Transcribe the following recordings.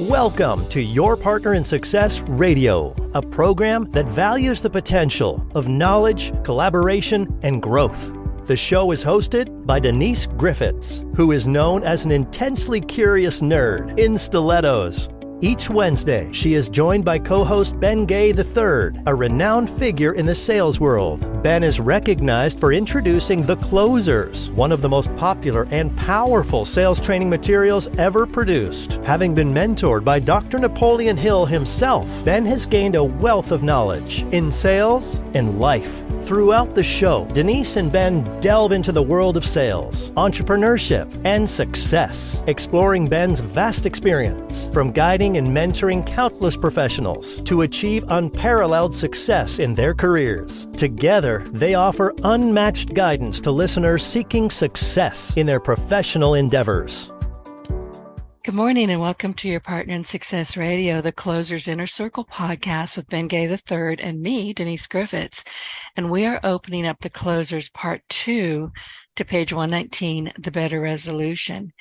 Welcome to Your Partner in Success Radio, a program that values the potential of knowledge, collaboration, and growth. The show is hosted by Denise Griffitts, who is known as an intensely curious nerd in stilettos. Each Wednesday, she is joined by co-host Ben Gay III, a renowned figure in the sales world. Ben is recognized for introducing The Closers, one of the most popular and powerful sales training materials ever produced. Having been mentored by Dr. Napoleon Hill himself, Ben has gained a wealth of knowledge in sales and life. Throughout the show, Denise and Ben delve into the world of sales, entrepreneurship, and success, exploring Ben's vast experience from guiding and mentoring countless professionals to achieve unparalleled success in their careers. Together, they offer unmatched guidance to listeners seeking success in their professional endeavors. Good morning and welcome to Your Partner in Success Radio, the Closers Inner Circle podcast with Ben Gay III and me, Denise Griffitts. And we are opening up the Closers Part 2 to page 119, The Better Resolution.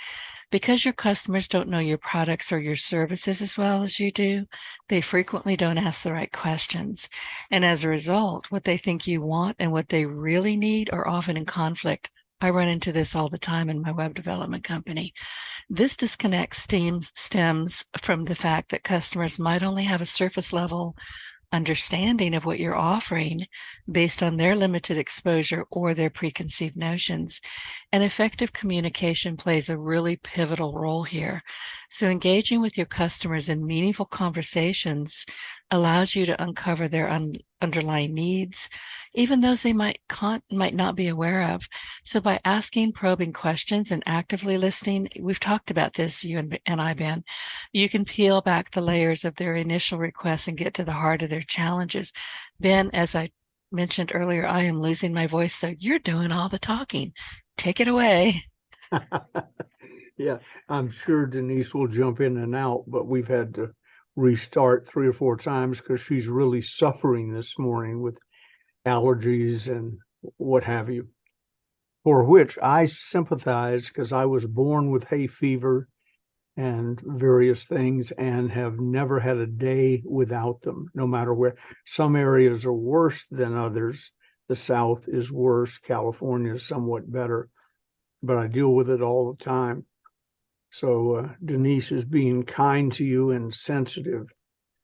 Because your customers don't know your products or your services as well as you do, they frequently don't ask the right questions. And as a result, what they think you want and what they really need are often in conflict. I run into this all the time in my web development company. This disconnect stems from the fact that customers might only have a surface level understanding of what you're offering based on their limited exposure or their preconceived notions. And effective communication plays a really pivotal role here. So engaging with your customers in meaningful conversations allows you to uncover their underlying needs, even those they might not be aware of. So by asking probing questions and actively listening, we've talked about this, you and I, Ben, you can peel back the layers of their initial requests and get to the heart of their challenges. Ben, as I mentioned earlier, I am losing my voice, so you're doing all the talking. Take it away. Yeah, I'm sure Denise will jump in and out, but we've had to restart 3 or 4 times because she's really suffering this morning with allergies and what have you, for which I sympathize because I was born with hay fever and various things and have never had a day without them, no matter where. Some areas are worse than others. The South is worse. California is somewhat better, but I deal with it all the time. So Denise is being kind to you and sensitive,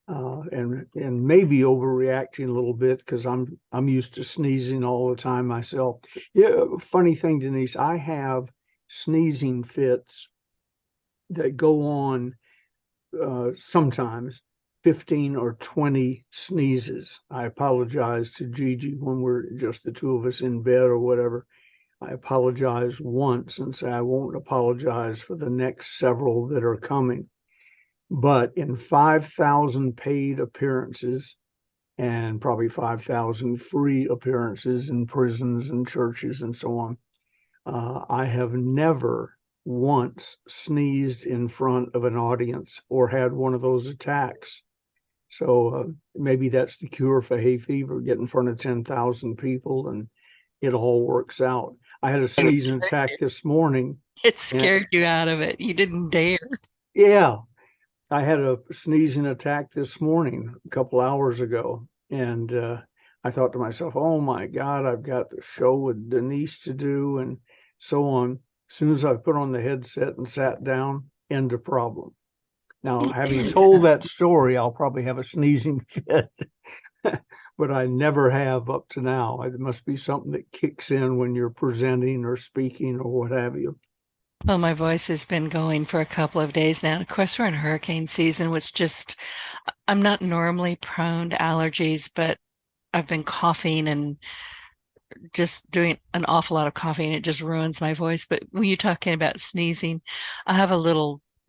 and maybe overreacting a little bit because I'm used to sneezing all the time myself. Yeah, funny thing, Denise, I have sneezing fits that go on sometimes 15 or 20 sneezes. I apologize to Gigi when we're just the two of us in bed or whatever. I apologize once and say I won't apologize for the next several that are coming. But in 5,000 paid appearances and probably 5,000 free appearances in prisons and churches and so on, I have never once sneezed in front of an audience or had one of those attacks. So maybe that's the cure for hay fever, get in front of 10,000 people and it all works out. I had a sneezing attack this morning. It scared you out of it. You didn't dare. Yeah. I had a sneezing attack this morning, a couple hours ago. And I thought to myself, oh my God, I've got the show with Denise to do and so on. As soon as I put on the headset and sat down, end of problem. Now, having told that story, I'll probably have a sneezing fit. But I never have up to now. It must be something that kicks in when you're presenting or speaking or what have you. Well, my voice has been going for a couple of days now. Of course, we're in hurricane season, I'm not normally prone to allergies, but I've been coughing and just doing an awful lot of coughing. It just ruins my voice. But when you're talking about sneezing, I have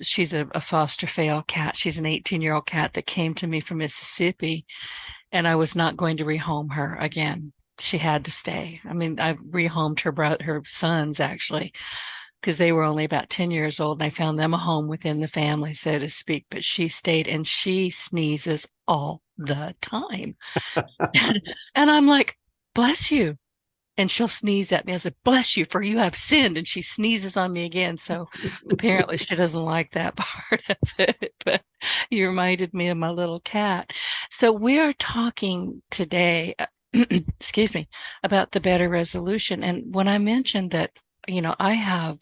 she's a foster fail cat. She's an 18-year-old cat that came to me from Mississippi. And I was not going to rehome her again. She had to stay. I mean, I rehomed her sons, actually, because they were only about 10 years old. And I found them a home within the family, so to speak. But she stayed, and she sneezes all the time. And I'm like, bless you. and she'll sneeze at me. I said, "Bless you, for you have sinned." And she sneezes on me again. So apparently she doesn't like that part of it. But you reminded me of my little cat. So we are talking today, excuse me, about the better resolution. And when I mentioned that, I have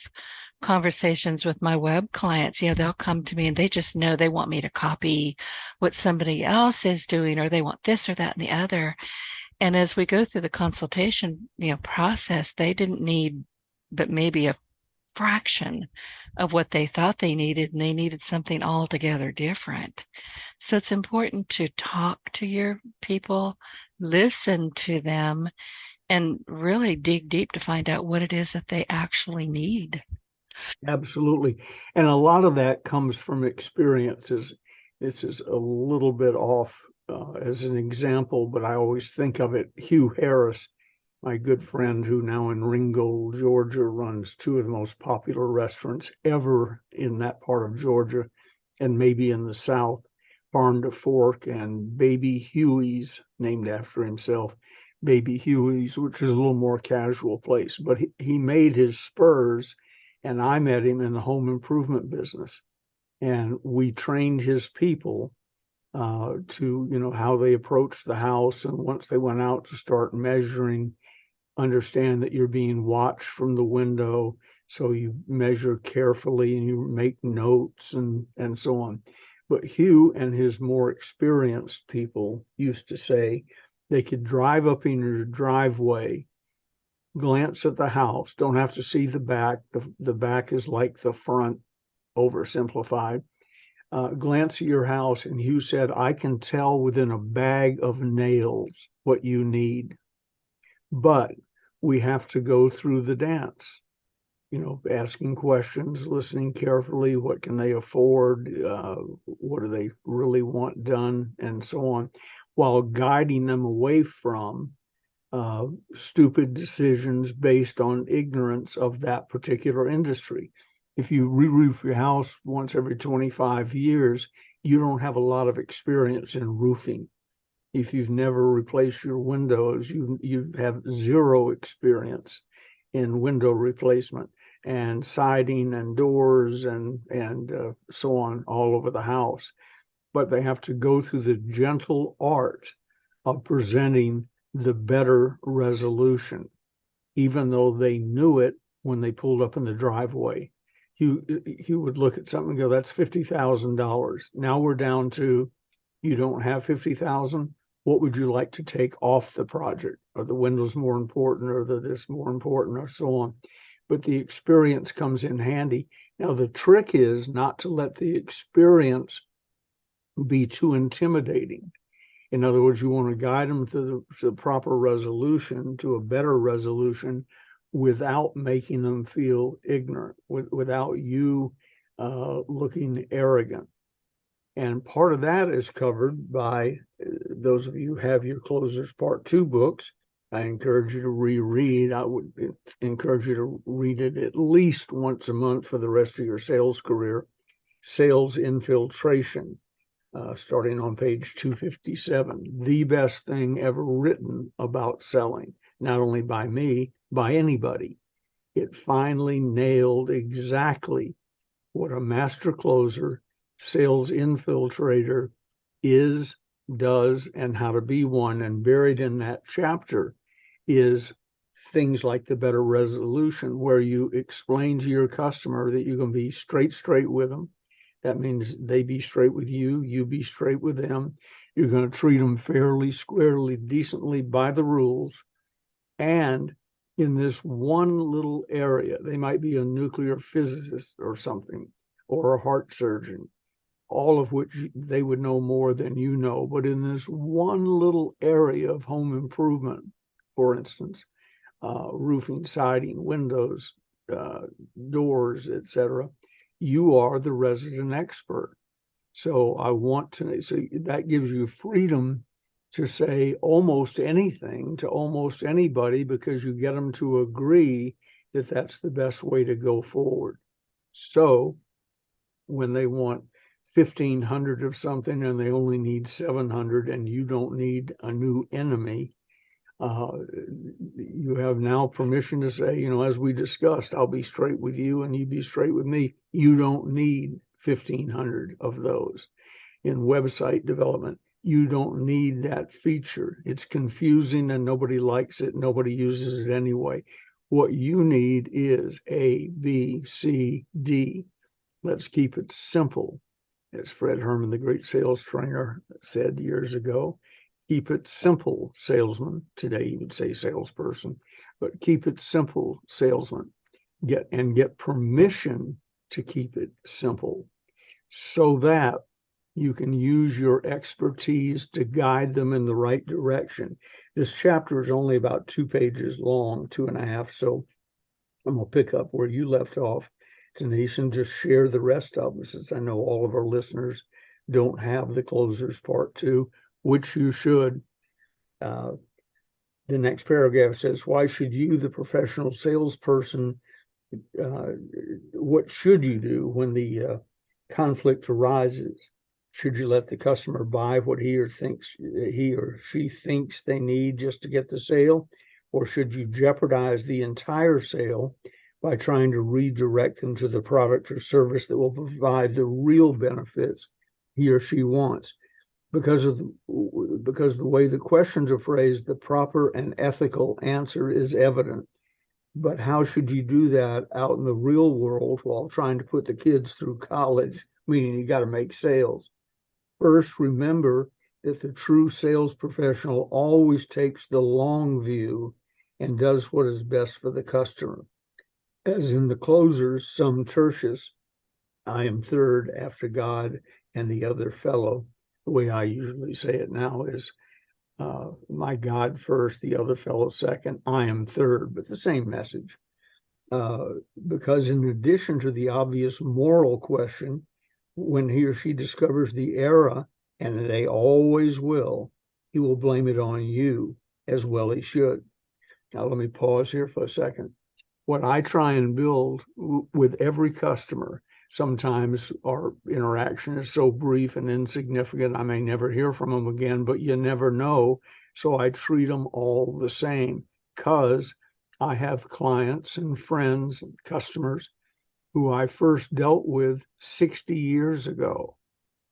conversations with my web clients, they'll come to me and they just know they want me to copy what somebody else is doing, or they want this or that and the other. And as we go through the consultation, process, they didn't need but maybe a fraction of what they thought they needed, and they needed something altogether different. So it's important to talk to your people, listen to them, and really dig deep to find out what it is that they actually need. Absolutely. And a lot of that comes from experiences. This is a little bit off as an example, but I always think of it. Hugh Harris, my good friend who now in Ringgold, Georgia, runs two of the most popular restaurants ever in that part of Georgia and maybe in the South, Farm to Fork and Baby Huey's, named after himself, Baby Huey's, which is a little more casual place. But he made his spurs, and I met him in the home improvement business. And we trained his people to, how they approach the house. And once they went out to start measuring, understand that you're being watched from the window. So you measure carefully and you make notes and so on. But Hugh and his more experienced people used to say they could drive up in your driveway, glance at the house, don't have to see the back. The back is like the front, oversimplified. Glance at your house, and Hugh said, I can tell within a bag of nails what you need, but we have to go through the dance, asking questions, listening carefully. What can they afford? What do they really want done? And so on, while guiding them away from stupid decisions based on ignorance of that particular industry. If you re-roof your house once every 25 years, you don't have a lot of experience in roofing. If you've never replaced your windows, you have zero experience in window replacement and siding and doors and so on all over the house. But they have to go through the gentle art of presenting the better resolution, even though they knew it when they pulled up in the driveway. He would look at something and go, that's $50,000. Now we're down to, you don't have 50,000. What would you like to take off the project? Are the windows more important, or this more important, or so on? But the experience comes in handy. Now the trick is not to let the experience be too intimidating. In other words, you want to guide them to the proper resolution, to a better resolution, without making them feel ignorant, without you looking arrogant. And part of that is covered by those of you who have your Closers Part 2 books. I encourage you to reread. I would encourage you to read it at least once a month for the rest of your sales career. Sales Infiltration. Starting on page 257, the best thing ever written about selling, not only by me, by anybody. It finally nailed exactly what a master closer, sales infiltrator is, does, and how to be one. And buried in that chapter is things like the better resolution, where you explain to your customer that you're going to be straight with them. That means they be straight with you, you be straight with them. You're going to treat them fairly, squarely, decently by the rules. And in this one little area, they might be a nuclear physicist or something, or a heart surgeon, all of which they would know more than you know. But in this one little area of home improvement, for instance, roofing, siding, windows, doors, etc., you are the resident expert. So that gives you freedom to say almost anything to almost anybody, because you get them to agree that that's the best way to go forward. So when they want 1,500 of something and they only need 700, and you don't need a new enemy, You have now permission to say, as we discussed, I'll be straight with you and you be straight with me. You don't need 1,500 of those. In website development, you don't need that feature. It's confusing and nobody likes it. Nobody uses it anyway. What you need is A, B, C, D. Let's keep it simple. As Fred Herman, the great sales trainer, said years ago, keep it simple, salesman. Today you would say salesperson, but keep it simple, salesman. Get permission to keep it simple so that you can use your expertise to guide them in the right direction. This chapter is only about 2 pages long, 2.5. So I'm going to pick up where you left off, Denise, and just share the rest of them, since I know all of our listeners don't have the closers part 2, which you should. The next paragraph says, why should you, the professional salesperson, what should you do when the conflict arises? Should you let the customer buy what he or she thinks they need just to get the sale? Or should you jeopardize the entire sale by trying to redirect them to the product or service that will provide the real benefits he or she wants? Because the way the questions are phrased, the proper and ethical answer is evident. But how should you do that out in the real world while trying to put the kids through college, meaning you got to make sales? First, remember that the true sales professional always takes the long view and does what is best for the customer. As in the closers, sum tertius, I am third after God and the other fellow. The way I usually say it now is my God first, the other fellow second, I am third, but the same message. Because in addition to the obvious moral question, when he or she discovers the error, and they always will, he will blame it on you, as well he should. Now, let me pause here for a second. What I try and build with every customer, sometimes our interaction is so brief and insignificant, I may never hear from them again, but you never know. So I treat them all the same, because I have clients and friends and customers who I first dealt with 60 years ago,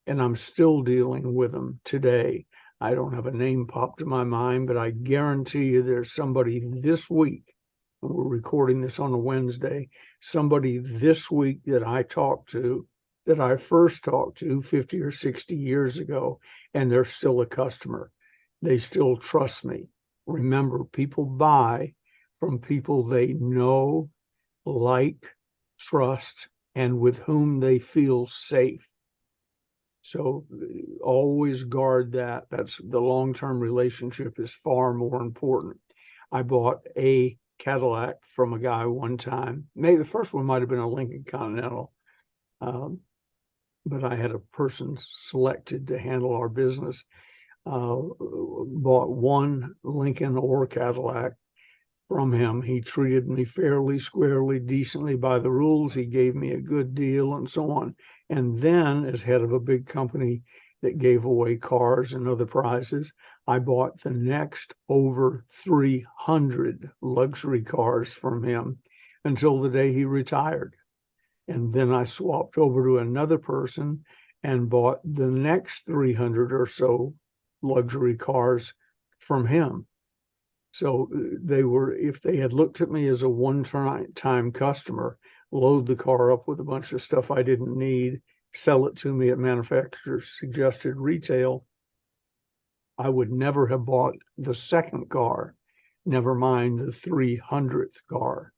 and I'm still dealing with them today. I don't have a name pop to my mind, but I guarantee you there's somebody this week, and we're recording this on a Wednesday, somebody this week that I first talked to 50 or 60 years ago, and they're still a customer. They still trust me. Remember, people buy from people they know, like, trust, and with whom they feel safe. So always guard that. That's the long-term relationship is far more important. I bought a Cadillac from a guy one time. Maybe the first one might have been a Lincoln Continental, but I had a person selected to handle our business. Bought one Lincoln or Cadillac from him. He treated me fairly, squarely, decently by the rules. He gave me a good deal and so on. And then, as head of a big company that gave away cars and other prizes, I bought the next over 300 luxury cars from him until the day he retired. And then I swapped over to another person and bought the next 300 or so luxury cars from him. So they were, if they had looked at me as a one-time customer, load the car up with a bunch of stuff I didn't need, sell it to me at manufacturer's suggested retail, I would never have bought the second car, never mind the 300th car.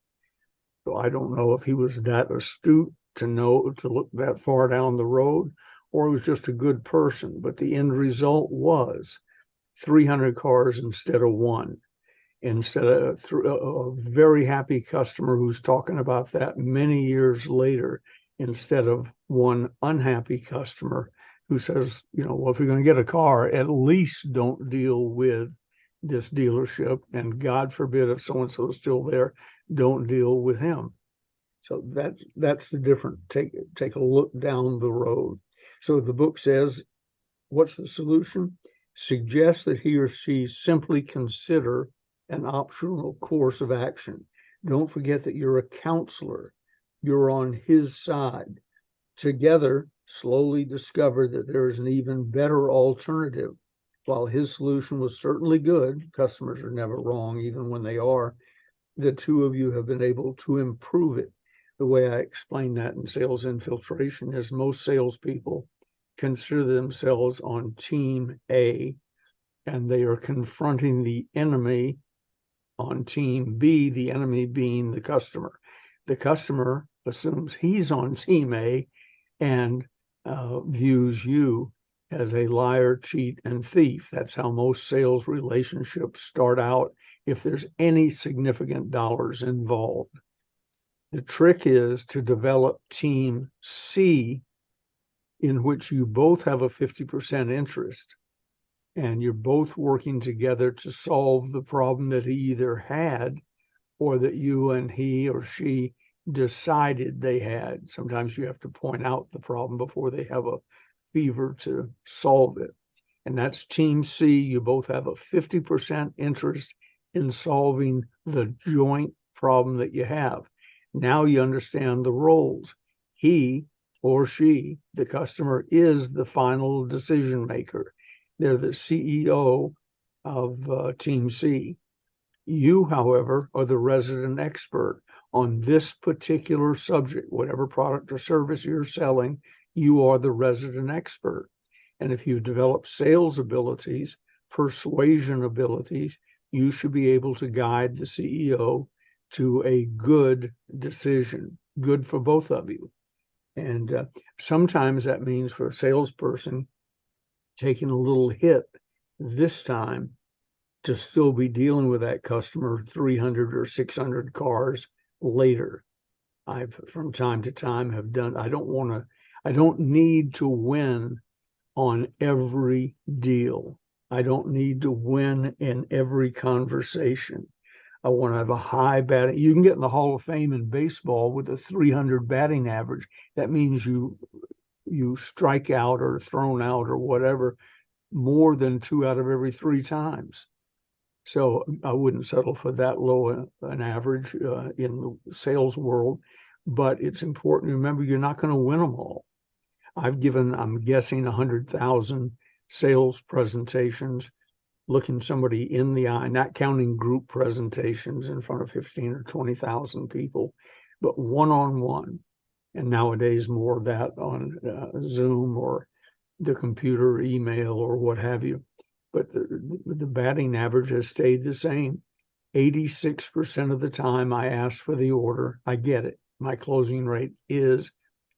So I don't know if he was that astute to look that far down the road, or he was just a good person. But the end result was 300 cars instead of one. Instead of a very happy customer who's talking about that many years later, instead of one unhappy customer who says, well, if you're going to get a car, at least don't deal with this dealership. And God forbid, if so-and-so is still there, don't deal with him. So that's the difference. Take a look down the road. So the book says, what's the solution? Suggest that he or she simply consider an optional course of action. Don't forget that you're a counselor. You're on his side. Together, slowly discover that there is an even better alternative. While his solution was certainly good, customers are never wrong, even when they are, the two of you have been able to improve it. The way I explain that in sales infiltration is most salespeople consider themselves on team A, and they are confronting the enemy on team B, the enemy being the customer. The customer assumes he's on team A and views you as a liar, cheat, and thief. That's how most sales relationships start out if there's any significant dollars involved. The trick is to develop team C, in which you both have a 50% interest and you're both working together to solve the problem that he either had or that you and he or she decided they had. Sometimes you have to point out the problem before they have a fever to solve it. And that's team C. You both have a 50% interest in solving the joint problem that you have. Now you understand the roles. He or she, the customer, is the final decision maker. They're the CEO of Team C. You, however, are the resident expert on this particular subject. Whatever product or service you're selling, you are the resident expert. And if you develop sales abilities, persuasion abilities, you should be able to guide the CEO to a good decision, good for both of you. And sometimes that means for a salesperson taking a little hit this time to still be dealing with that customer 300 or 600 cars later. I've from time to time have done, I don't need to win on every deal. I don't need to win in every conversation. I want to have a high batting. You can get in the Hall of Fame in baseball with a 300 batting average. That means you strike out or thrown out or whatever more than 2 out of every 3 times. So I wouldn't settle for that low an average in the sales world, but it's important to remember you're not going to win them all. I'm guessing 100,000 sales presentations, looking somebody in the eye, not counting group presentations in front of 15 or 20,000 people, but one-on-one. And nowadays more of that on Zoom or the computer, email, or what have you. But the batting average has stayed the same. 86% of the time I ask for the order, I get it. My closing rate is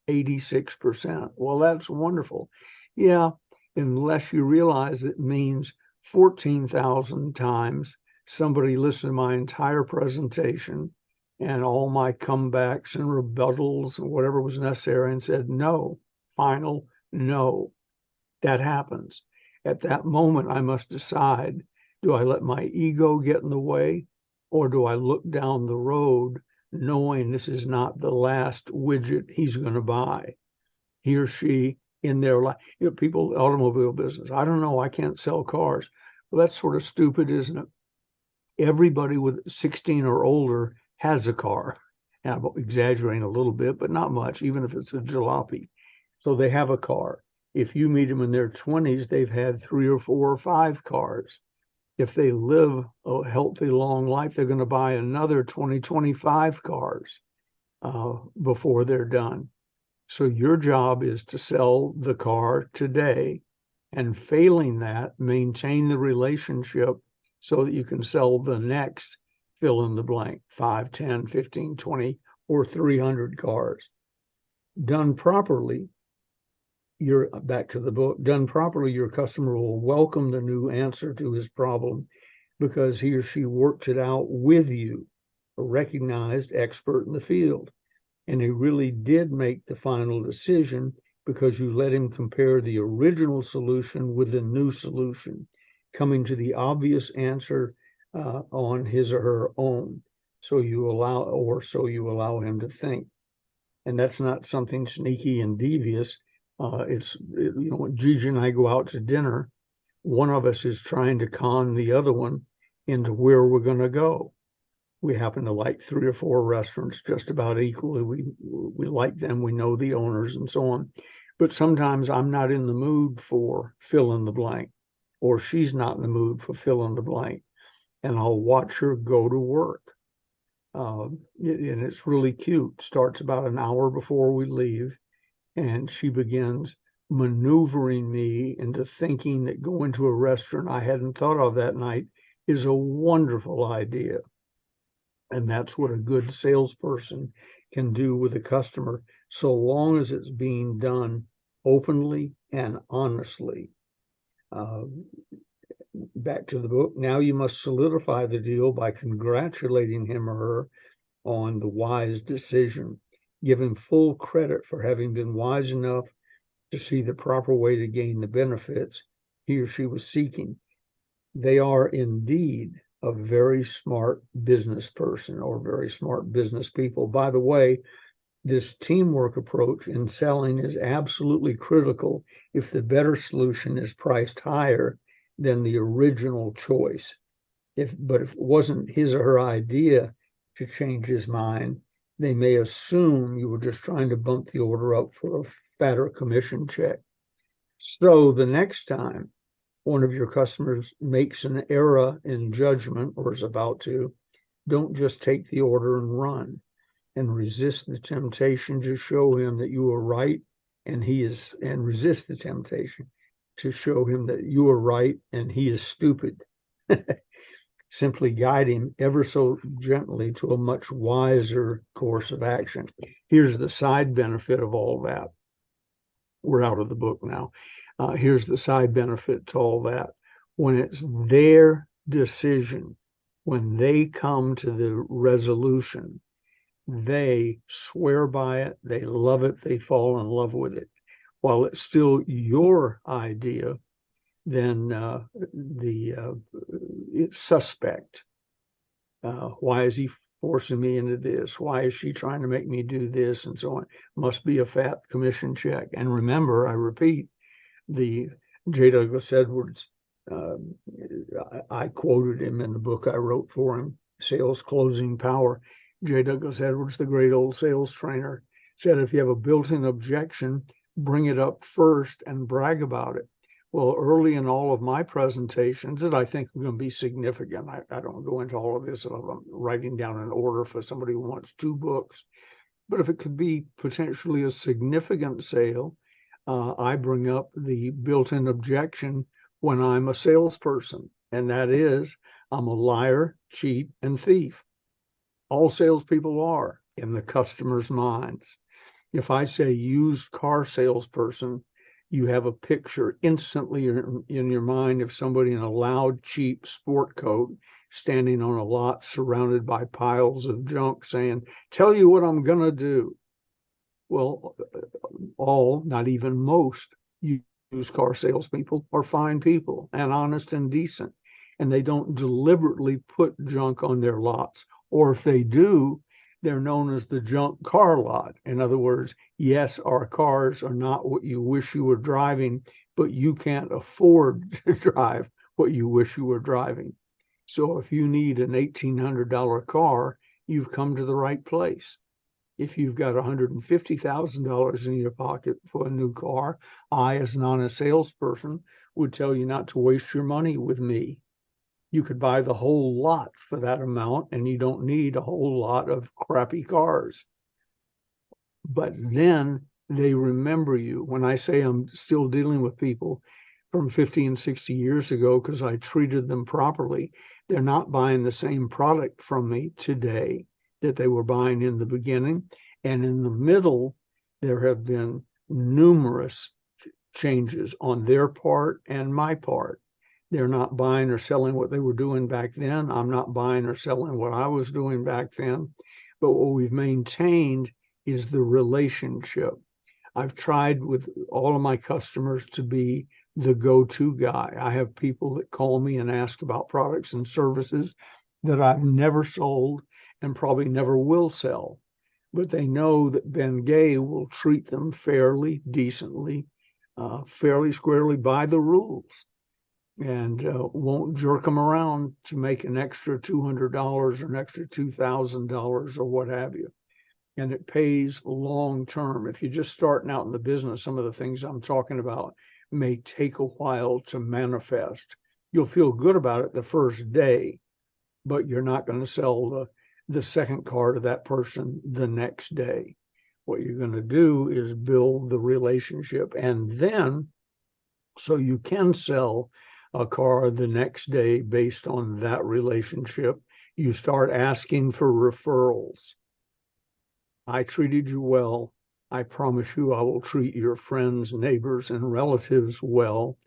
86%. Well, that's wonderful. Yeah, unless you realize it means 14,000 times somebody listened to my entire presentation and all my comebacks and rebuttals and whatever was necessary and said no, final no. That happens. At that moment, I must decide, do I let my ego get in the way, or do I look down the road knowing this is not the last widget he's going to buy? He or she in their life, people, automobile business. I don't know, I can't sell cars. Well, that's sort of stupid, isn't it? Everybody with 16 or older has a car. And I'm exaggerating a little bit, but not much, even if it's a jalopy. So they have a car. If you meet them in their 20s, they've had 3 or 4 or 5 cars. If they live a healthy, long life, they're going to buy another 20, 25 cars before they're done. So your job is to sell the car today, and failing that, maintain the relationship so that you can sell the next fill in the blank, 5, 10, 15, 20, or 300 cars. Done properly, you're back to the book. Done properly, your customer will welcome the new answer to his problem because he or she worked it out with you, a recognized expert in the field. And he really did make the final decision because you let him compare the original solution with the new solution, coming to the obvious answer on his or her own. So you allow him to think. And that's not something sneaky and devious. When Gigi and I go out to dinner, one of us is trying to con the other one into where we're going to go. We happen to like 3 or 4 restaurants just about equally. We like them. We know the owners and so on. But sometimes I'm not in the mood for fill in the blank, or she's not in the mood for fill in the blank. And I'll watch her go to work. And it's really cute. Starts about an hour before we leave, and she begins maneuvering me into thinking that going to a restaurant I hadn't thought of that night is a wonderful idea. And that's what a good salesperson can do with a customer, so long as it's being done openly and honestly. Back to the book. Now you must solidify the deal by congratulating him or her on the wise decision. Give him full credit for having been wise enough to see the proper way to gain the benefits he or she was seeking. They are indeed a very smart business person or very smart business people. By the way, this teamwork approach in selling is absolutely critical if the better solution is priced higher than the original choice. But if it wasn't his or her idea to change his mind, they may assume you were just trying to bump the order up for a fatter commission check. So the next time one of your customers makes an error in judgment or is about to, don't just take the order and run, and resist the temptation to show him that you are right and resist the temptation to show him that you are right and he is stupid. Simply guide him ever so gently to a much wiser course of action. Here's the side benefit of all that. We're out of the book now. Here's the side benefit to all that. When it's their decision, when they come to the resolution, they swear by it, they love it, they fall in love with it. While it's still your idea, then it's suspect. Why is he forcing me into this? Why is she trying to make me do this? And so on. Must be a fat commission check. And remember, I repeat, the J. Douglas Edwards, I quoted him in the book I wrote for him, Sales Closing Power. J. Douglas Edwards, the great old sales trainer, said if you have a built-in objection, bring it up first and brag about it. Well, early in all of my presentations that I think are going to be significant, I don't go into all of this. I'm writing down an order for somebody who wants 2 books. But if it could be potentially a significant sale, I bring up the built-in objection when I'm a salesperson, and that is I'm a liar, cheat, and thief. All salespeople are in the customer's minds. If I say used car salesperson, you have a picture instantly in your mind of somebody in a loud, cheap sport coat standing on a lot surrounded by piles of junk saying, tell you what I'm going to do. Well, all, not even most, used car salespeople are fine people and honest and decent. And they don't deliberately put junk on their lots. Or if they do, they're known as the junk car lot. In other words, yes, our cars are not what you wish you were driving, but you can't afford to drive what you wish you were driving. So if you need an $1,800 car, you've come to the right place. If you've got $150,000 in your pocket for a new car, I, as an honest salesperson, would tell you not to waste your money with me. You could buy the whole lot for that amount, and you don't need a whole lot of crappy cars. But then they remember you. When I say I'm still dealing with people from 50 and 60 years ago because I treated them properly, they're not buying the same product from me today that they were buying in the beginning. And in the middle, there have been numerous changes on their part and my part. They're not buying or selling what they were doing back then. I'm not buying or selling what I was doing back then. But what we've maintained is the relationship. I've tried with all of my customers to be the go-to guy. I have people that call me and ask about products and services that I've never sold and probably never will sell. But they know that Ben Gay will treat them fairly, decently, fairly squarely by the rules. and won't jerk them around to make an extra $200 or an extra $2,000 or what have you. And it pays long term. If you're just starting out in the business, some of the things I'm talking about may take a while to manifest. You'll feel good about it the first day, but you're not going to sell the second car to that person the next day. What you're going to do is build the relationship, and then so you can sell a car the next day based on that relationship, you start asking for referrals. I treated you well. I promise you I will treat your friends, neighbors, and relatives well.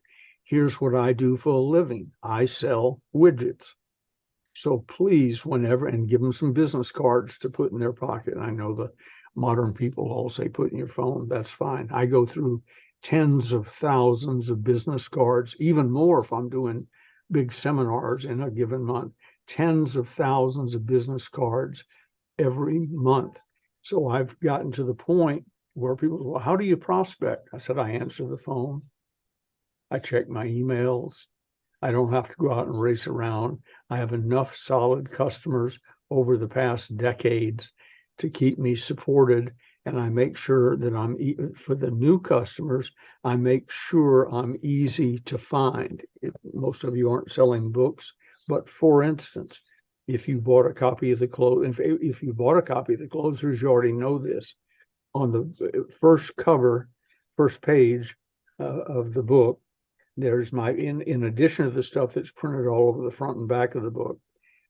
Here's what I do for a living. I sell widgets. So please, whenever, and give them some business cards to put in their pocket. I know the modern people all say put in your phone. That's fine. I go through tens of thousands of business cards, even more if I'm doing big seminars in a given month, tens of thousands of business cards every month. So I've gotten to the point where people say, well, how do you prospect? I said, I answer the phone. I check my emails. I don't have to go out and race around. I have enough solid customers over the past decades to keep me supported. And I make sure that for the new customers, I make sure I'm easy to find. Most of you aren't selling books, but for instance, if you bought a copy of the if you bought a copy of the Closers, you already know this. On the first cover, first page of the book, there's in addition to the stuff that's printed all over the front and back of the book,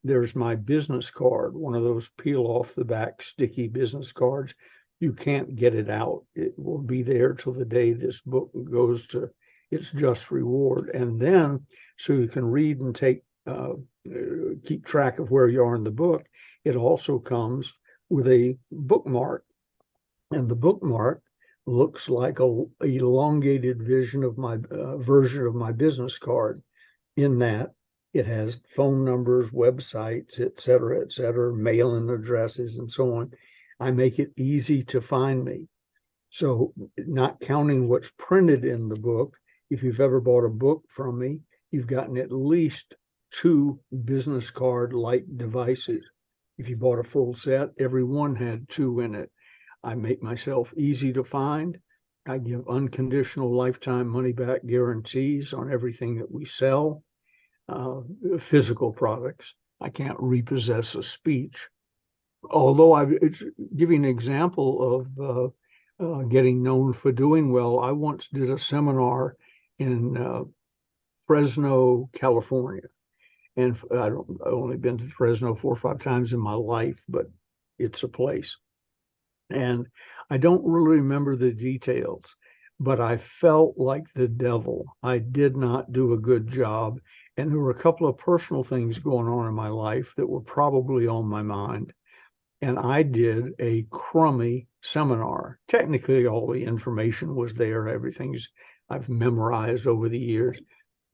there's my business card, one of those peel off the back sticky business cards. You can't get it out. It will be there till the day this book goes to its just reward. And then, so you can read and keep track of where you are in the book, it also comes with a bookmark. And the bookmark looks like a elongated version of my business card, in that it has phone numbers, websites, et cetera, mailing addresses, and so on. I make it easy to find me. So not counting what's printed in the book, if you've ever bought a book from me, you've gotten at least 2 business card-like devices. If you bought a full set, every one had 2 in it. I make myself easy to find. I give unconditional lifetime money-back guarantees on everything that we sell. Physical products. I can't repossess a speech. Although it's giving an example of getting known for doing well. I once did a seminar in Fresno, California. And I've only been to Fresno 4 or 5 times in my life, but it's a place. And I don't really remember the details, but I felt like the devil. I did not do a good job. And there were a couple of personal things going on in my life that were probably on my mind. And I did a crummy seminar. Technically, all the information was there. Everything's I've memorized over the years,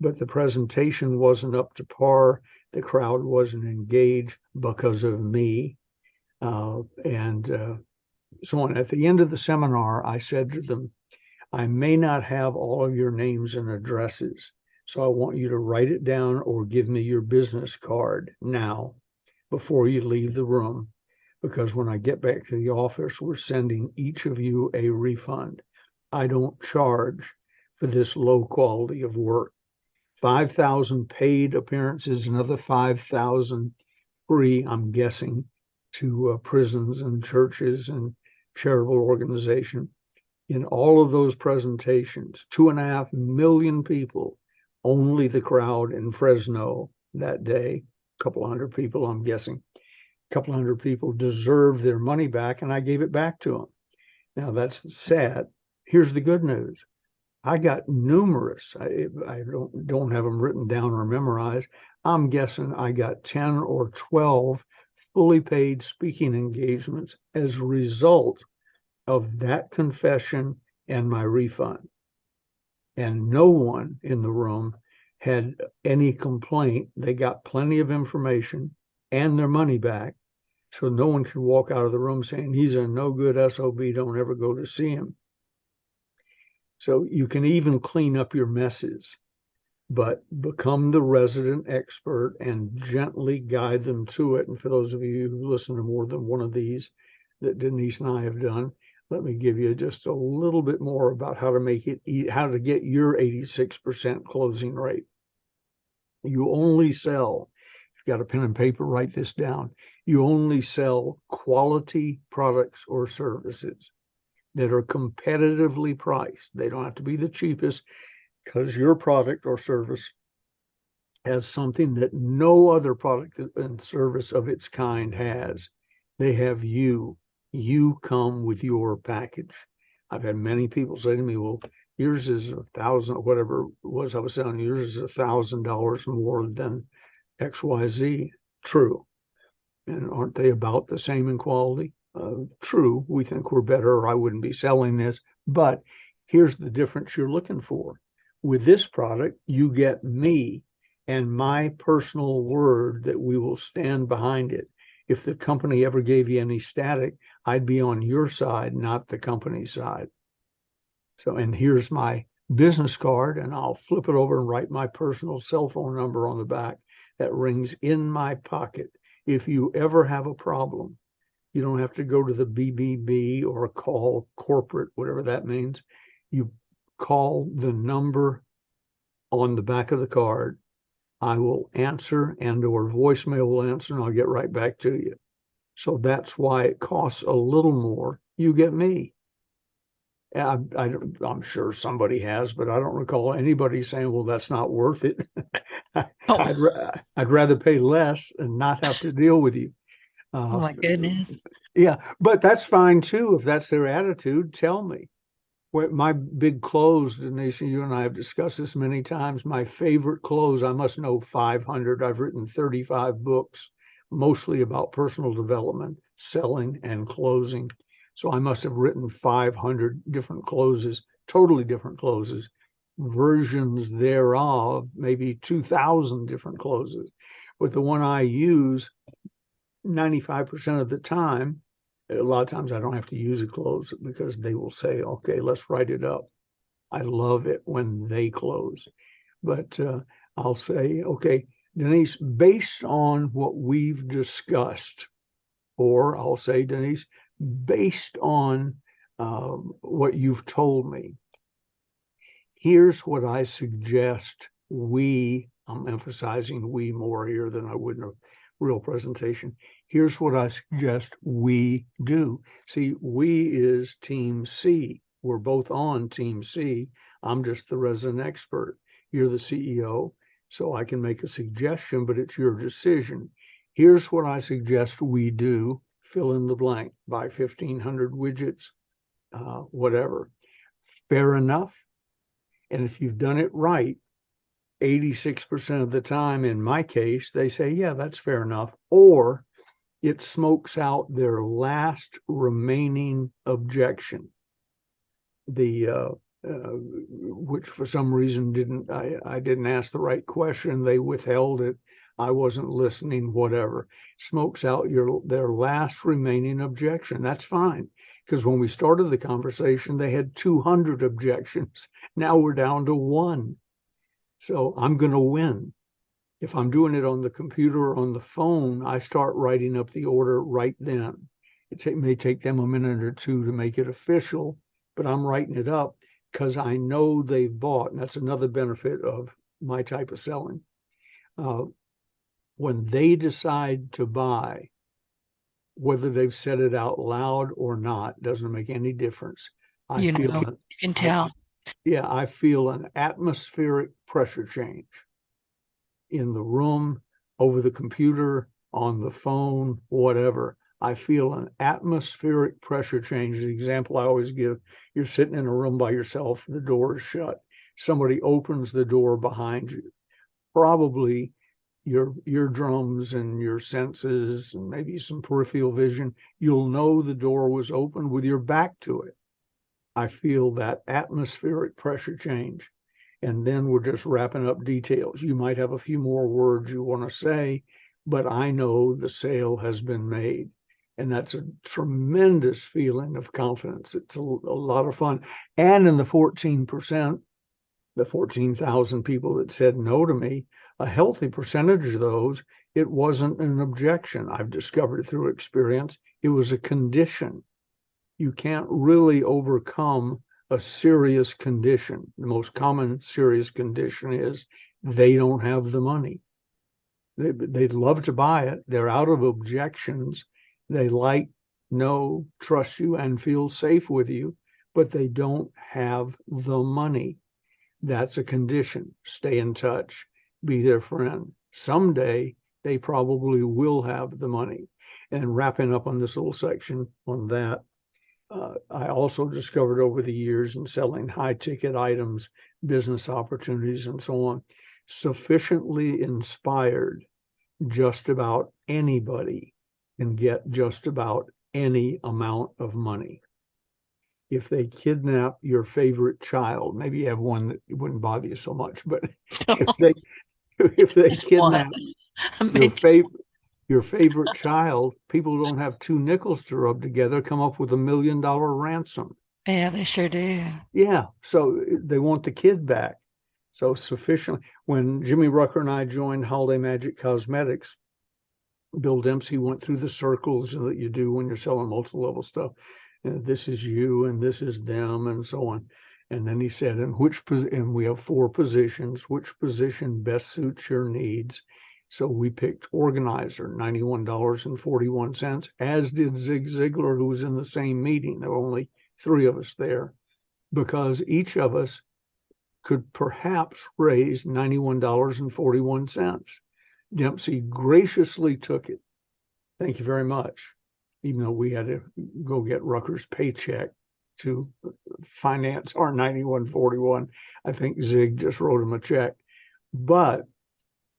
but the presentation wasn't up to par. The crowd wasn't engaged because of me. So on. At the end of the seminar, I said to them, I may not have all of your names and addresses, so I want you to write it down or give me your business card now before you leave the room, because when I get back to the office, we're sending each of you a refund. I don't charge for this low quality of work. 5,000 paid appearances, another 5,000 free, I'm guessing, to prisons and churches and charitable organization. In all of those presentations, 2.5 million people, only the crowd in Fresno that day, a couple hundred people, I'm guessing, a couple hundred people deserved their money back, and I gave it back to them. Now that's sad. Here's the good news. I got numerous, I don't have them written down or memorized. I'm guessing I got 10 or 12 fully paid speaking engagements as a result of that confession and my refund. And no one in the room had any complaint. They got plenty of information and their money back. So no one could walk out of the room saying, he's a no good SOB, don't ever go to see him. So you can even clean up your messes. but become the resident expert and gently guide them to it. And for those of you who listen to more than one of these that Denise and I have done, let me give you just a little bit more about how to make it, how to get your 86% closing rate. You only sell, if you've got a pen and paper, write this down. You only sell quality products or services that are competitively priced. They don't have to be the cheapest, because your product or service has something that no other product and service of its kind has. They have you. You come with your package. I've had many people say to me, well, yours is $1,000, whatever it was I was selling, yours is $1,000 more than XYZ. True. And aren't they about the same in quality? True. We think we're better, or I wouldn't be selling this. But here's the difference you're looking for. With this product, you get me and my personal word that we will stand behind it. If the company ever gave you any static, I'd be on your side, not the company's side. So, and here's my business card, and I'll flip it over and write my personal cell phone number on the back that rings in my pocket. If you ever have a problem, you don't have to go to the BBB or call corporate, whatever that means. You call the number on the back of the card. I will answer, and or voicemail will answer, and I'll get right back to you. So that's why it costs a little more. You get me. I'm sure somebody has, but I don't recall anybody saying, well, that's not worth it. I'd rather pay less and not have to deal with you. Oh my goodness. Yeah, but that's fine too. If that's their attitude, tell me. My big close, Denise, you and I have discussed this many times. My favorite close, I must know 500. I've written 35 books, mostly about personal development, selling, and closing. So I must have written 500 different closes, totally different closes, versions thereof, maybe 2,000 different closes. But the one I use 95% of the time, a lot of times I don't have to use a close because they will say, okay, let's write it up. I love it when they close. But I'll say, okay, Denise, based on what we've discussed, or I'll say, Denise, based on what you've told me, here's what I suggest I'm emphasizing we more here than I would in a real presentation. Here's what I suggest we do. See, we is Team C. We're both on Team C. I'm just the resident expert. You're the CEO, so I can make a suggestion, but it's your decision. Here's what I suggest we do. Fill in the blank. Buy 1,500 widgets, whatever. Fair enough. And if you've done it right, 86% of the time, in my case, they say, yeah, that's fair enough. Or it smokes out their last remaining objection, which for some reason I didn't ask the right question. They withheld it. I wasn't listening, whatever. Smokes out their last remaining objection. That's fine. Because when we started the conversation, they had 200 objections. Now we're down to one. So I'm going to win. If I'm doing it on the computer or on the phone, I start writing up the order right then. It may take them a minute or two to make it official, but I'm writing it up because I know they've bought. And that's another benefit of my type of selling. When they decide to buy, whether they've said it out loud or not, doesn't make any difference. You can tell. I feel an atmospheric pressure change in the room, over the computer, on the phone, whatever. I feel an atmospheric pressure change. The example I always give, you're sitting in a room by yourself, the door is shut. Somebody opens the door behind you. Probably your eardrums and your senses and maybe some peripheral vision, you'll know the door was open with your back to it. I feel that atmospheric pressure change. And then we're just wrapping up details. You might have a few more words you want to say, but I know the sale has been made. And that's a tremendous feeling of confidence. It's a lot of fun. And in the 14%, The 14,000 people that said no to me, a healthy percentage of those, it wasn't an objection. I've discovered through experience, it was a condition. You can't really overcome a serious condition. The most common serious condition is they don't have the money. They'd love to buy it. They're out of objections. They like, know, trust you, and feel safe with you, but they don't have the money. That's a condition. Stay in touch. Be their friend. Someday they probably will have the money. And wrapping up on this little section on that, I also discovered over the years in selling high ticket items, business opportunities, and so on, sufficiently inspired, just about anybody can get just about any amount of money. If they kidnap your favorite child, maybe you have one that wouldn't bother you so much, but if they Just kidnap one. your favorite child, people who don't have two nickels to rub together come up with $1 million ransom. Yeah, they sure do. Yeah, so they want the kid back. So sufficiently. When Jimmy Rucker and I joined Holiday Magic Cosmetics, Bill Dempsey went through the circles that you do when you're selling multi-level stuff. This is you and this is them and so on. And then he said, and we have 4 positions, which position best suits your needs? So we picked organizer, $91.41, as did Zig Ziglar, who was in the same meeting. There were only 3 of us there, because each of us could perhaps raise $91.41. Dempsey graciously took it. Thank you very much. Even though we had to go get Rucker's paycheck to finance our 91.41, I think Zig just wrote him a check. But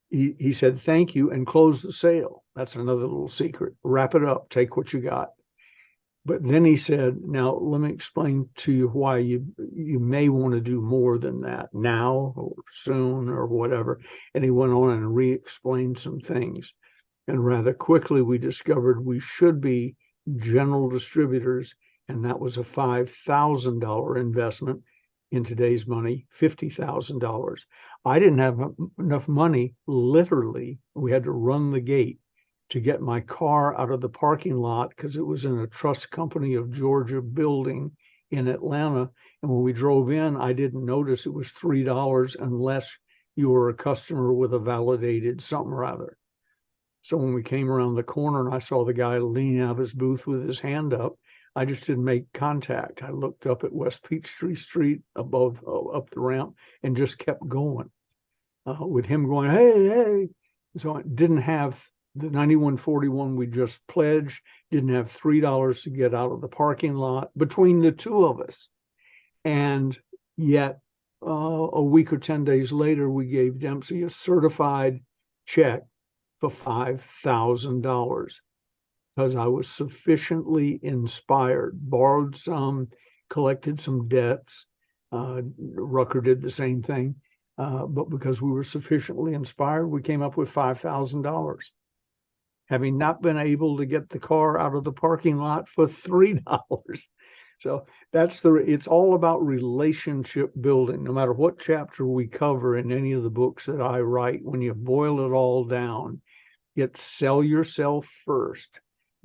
he said thank you and closed the sale. That's another little secret. Wrap it up. Take what you got. But then he said, now let me explain to you why you may want to do more than that now or soon or whatever. And he went on and re-explained some things. And rather quickly, we discovered we should be general distributors. And that was a $5,000 investment. In today's money, $50,000. I didn't have enough money, literally. We had to run the gate to get my car out of the parking lot because it was in a trust company of Georgia building in Atlanta. And when we drove in, I didn't notice it was $3 unless you were a customer with a validated something or other. So when we came around the corner and I saw the guy leaning out of his booth with his hand up, I just didn't make contact. I looked up at West Peachtree Street above, up the ramp, and just kept going with him going, hey, hey. So I didn't have the 91.41 we just pledged, didn't have $3 to get out of the parking lot between the 2 of us. And yet a week or 10 days later, we gave Dempsey a certified check for $5,000. Because I was sufficiently inspired, borrowed some, collected some debts. Rucker did the same thing. But because we were sufficiently inspired, we came up with $5,000. Having not been able to get the car out of the parking lot for $3. So it's all about relationship building. No matter what chapter we cover in any of the books that I write, when you boil it all down, it's sell yourself first.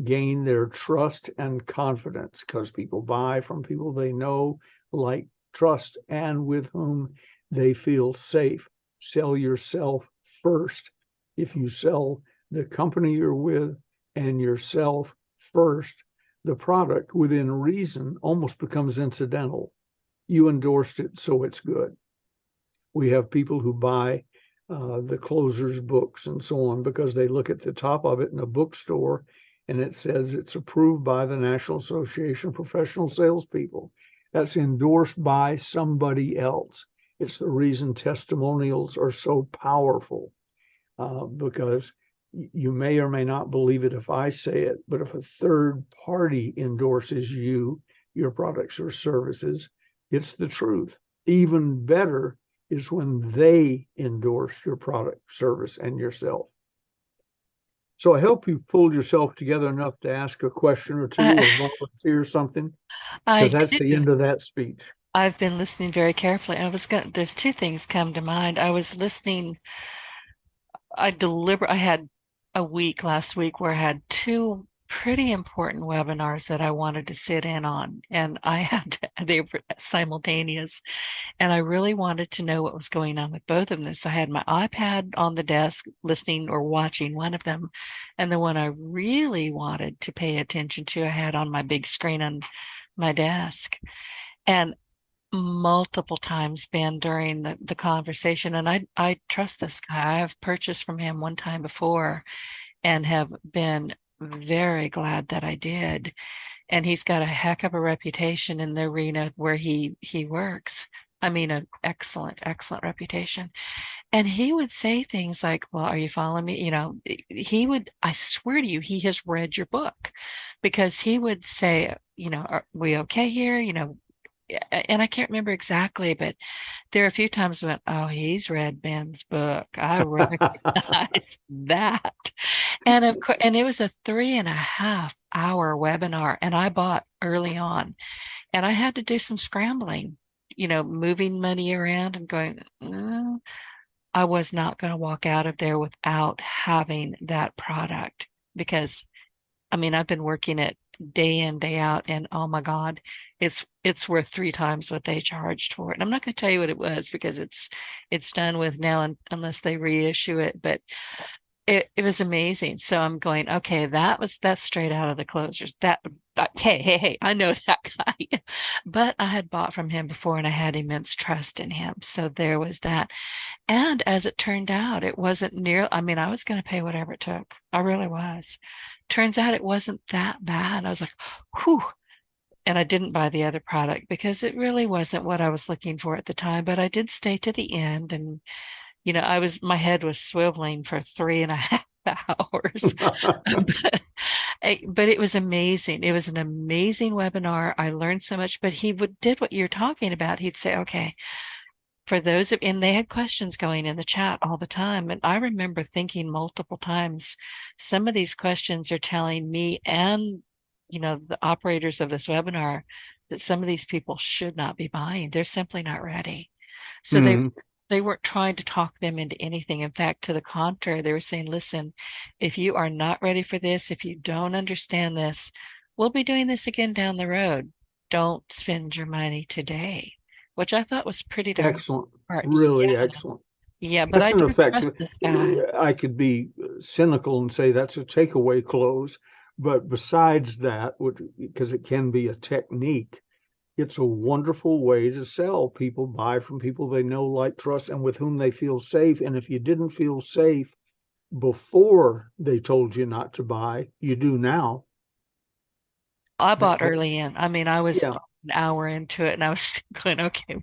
Gain their trust and confidence, because people buy from people they know, like, trust, and with whom they feel safe. Sell yourself first. If you sell the company you're with and yourself first, the product within reason almost becomes incidental. You endorsed it, so it's good. We have people who buy the closers books and so on because they look at the top of it in a bookstore and it says it's approved by the National Association of Professional Salespeople. That's endorsed by somebody else. It's the reason testimonials are so powerful, because you may or may not believe it if I say it, but if a third party endorses you, your products or services, it's the truth. Even better is when they endorse your product, service, and yourself. So I hope you pulled yourself together enough to ask a question or two or volunteer something, I because that's the do. end of that speech. I've been listening very carefully. There's two things come to mind. I was listening, I had a week last week where I had two pretty important webinars that I wanted to sit in on, and they were simultaneous, and I really wanted to know what was going on with both of them. So I had my iPad on the desk listening or watching one of them, and the one I really wanted to pay attention to, I had on my big screen on my desk. And multiple times been during the conversation, and I trust this guy. I've purchased from him one time before and have been very glad that I did. And he's got a heck of a reputation in the arena where he works. I mean, an excellent, excellent reputation. And he would say things like, well, are you following me? I swear to you, he has read your book, because he would say, are we okay here? And I can't remember exactly, but there are a few times I went, oh, he's read Ben's book. I recognize that. And of course, and it was a 3.5 hour webinar, and I bought early on, and I had to do some scrambling, moving money around and going, I was not going to walk out of there without having that product, because I mean, I've been working it day in, day out, and oh my God, it's worth 3 times what they charged for it. And I'm not going to tell you what it was, because it's done with now, unless they reissue it. But it was amazing. So I'm going, okay, that's straight out of the closers. Hey, I know that guy. But I had bought from him before, and I had immense trust in him. So there was that. And as it turned out, it wasn't I mean, I was going to pay whatever it took. I really was. Turns out it wasn't that bad. I was like, whew. And I didn't buy the other product because it really wasn't what I was looking for at the time. But I did stay to the end, and my head was swiveling for 3.5 hours. but it was amazing. It was an amazing webinar. I learned so much. But did what you're talking about. He'd say, okay, and they had questions going in the chat all the time. And I remember thinking multiple times, some of these questions are telling me and, the operators of this webinar, that some of these people should not be buying. They're simply not ready. So they weren't trying to talk them into anything. In fact, to the contrary, they were saying, listen, if you are not ready for this, if you don't understand this, we'll be doing this again down the road. Don't spend your money today, which I thought was pretty darn Excellent. smart. Really Yeah. excellent. Yeah, but Yes, I in do effect, trust this guy. I could be cynical and say that's a takeaway close. But besides that, because it can be a technique, it's a wonderful way to sell. People buy from people they know, like, trust, and with whom they feel safe. And if you didn't feel safe before they told you not to buy, you do now. I bought early in. I mean, I was Yeah. an hour into it, and I was going, okay,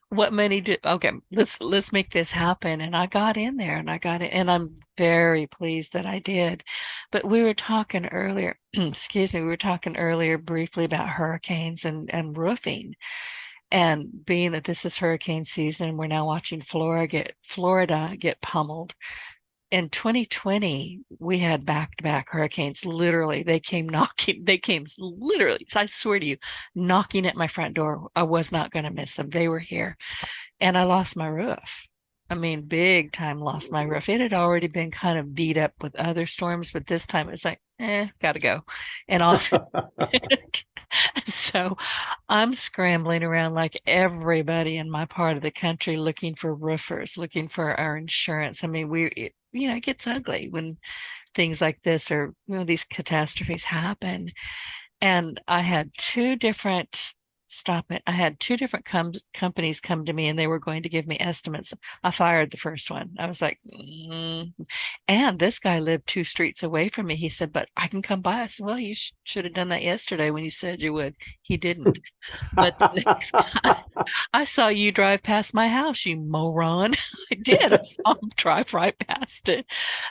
what money okay, let's make this happen. And I got in there, and I got it, and I'm very pleased that I did. But we were talking earlier, excuse me, we were talking earlier briefly about hurricanes and roofing. And being that this is hurricane season, we're now watching Florida get pummeled. In 2020, we had back-to-back hurricanes. Literally, they came literally, I swear to you, knocking at my front door. I was not going to miss them. They were here. And I lost my roof. I mean, big time lost my roof. It had already been kind of beat up with other storms, but this time it was like, gotta go. And off. So I'm scrambling around like everybody in my part of the country, looking for roofers, looking for our insurance. I mean, it gets ugly when things like this, or, these catastrophes happen. And I had two different I had two different companies come to me, and they were going to give me estimates. I fired the first one. I was like, and this guy lived 2 streets away from me. He said, but I can come by. I said, well, you should have done that yesterday when you said you would. He didn't. But the next guy, I saw you drive past my house, you moron. I did. I saw him drive right past it.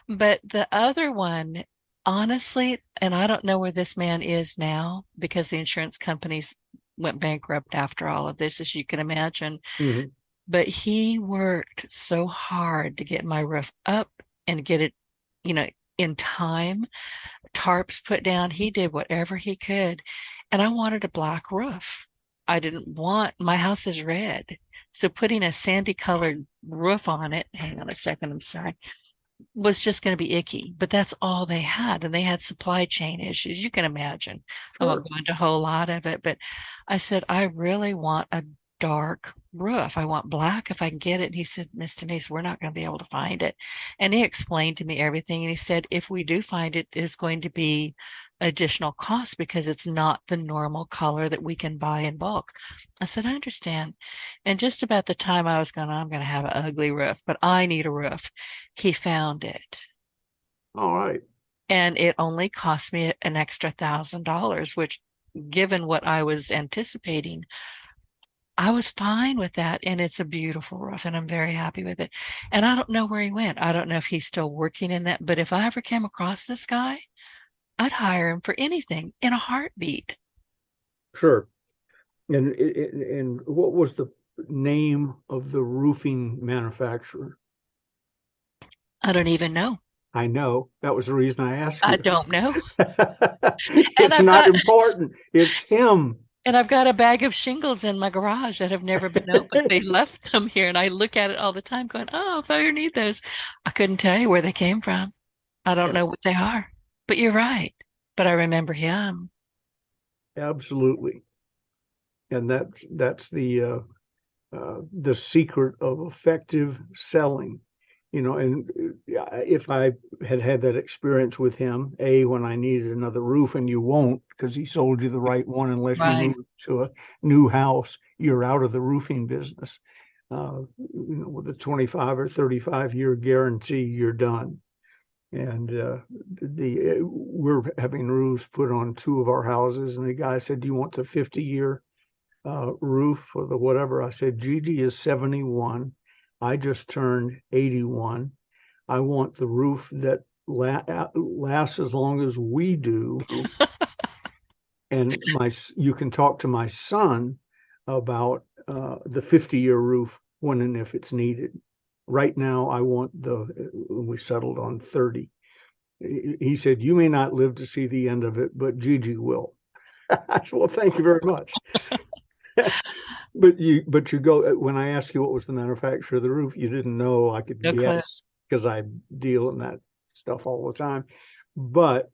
But the other one, honestly, and I don't know where this man is now, because the insurance companies went bankrupt after all of this, as you can imagine. Mhm. But he worked so hard to get my roof up and get it, in time, tarps put down. He did whatever he could. And I wanted a black roof. I didn't want, my house is red. So putting a sandy colored roof on it, hang on a second, I'm sorry, was just going to be icky. But that's all they had. And they had supply chain issues. You can imagine. I Sure. won't go into a whole lot of it, but I said, I really want a dark roof. I want black if I can get it. And he said, Miss Denise, we're not going to be able to find it. And he explained to me everything. And he said, if we do find it, there's going to be additional cost because it's not the normal color that we can buy in bulk. I said, I understand. And just about the time I was going, I'm going to have an ugly roof, but I need a roof. He found it. All right. And it only cost me an extra $1,000, which given what I was anticipating, I was fine with that. And it's a beautiful roof and I'm very happy with it. And I don't know where he went. I don't know if he's still working in that, but if I ever came across this guy, I'd hire him for anything in a heartbeat. Sure. And what was the name of the roofing manufacturer? I don't even know. I know. That was the reason I asked I you. don't know. It's not important. It's him. And I've got a bag of shingles in my garage that have never been opened. They left them here, and I look at it all the time going, oh, if I ever need those. I couldn't tell you where they came from. I don't know what they are. But you're right. But I remember him. Absolutely. And that's the secret of effective selling. And if I had had that experience with him, when I needed another roof, and you won't because he sold you the right one unless you move to a new house, you're out of the roofing business. With a 25 or 35-year guarantee, you're done. And we're having roofs put on 2 of our houses, and the guy said, "Do you want the 50-year roof or the whatever?" I said, "Gigi is 71. I just turned 81. I want the roof that lasts as long as we do." And you can talk to my son about the 50-year roof when and if it's needed. Right now, I want we settled on 30. He said, "You may not live to see the end of it, but Gigi will." I said, "Well, thank you very much." But you go, when I asked you what was the manufacturer of the roof, you didn't know. I could guess because I deal in that stuff all the time. But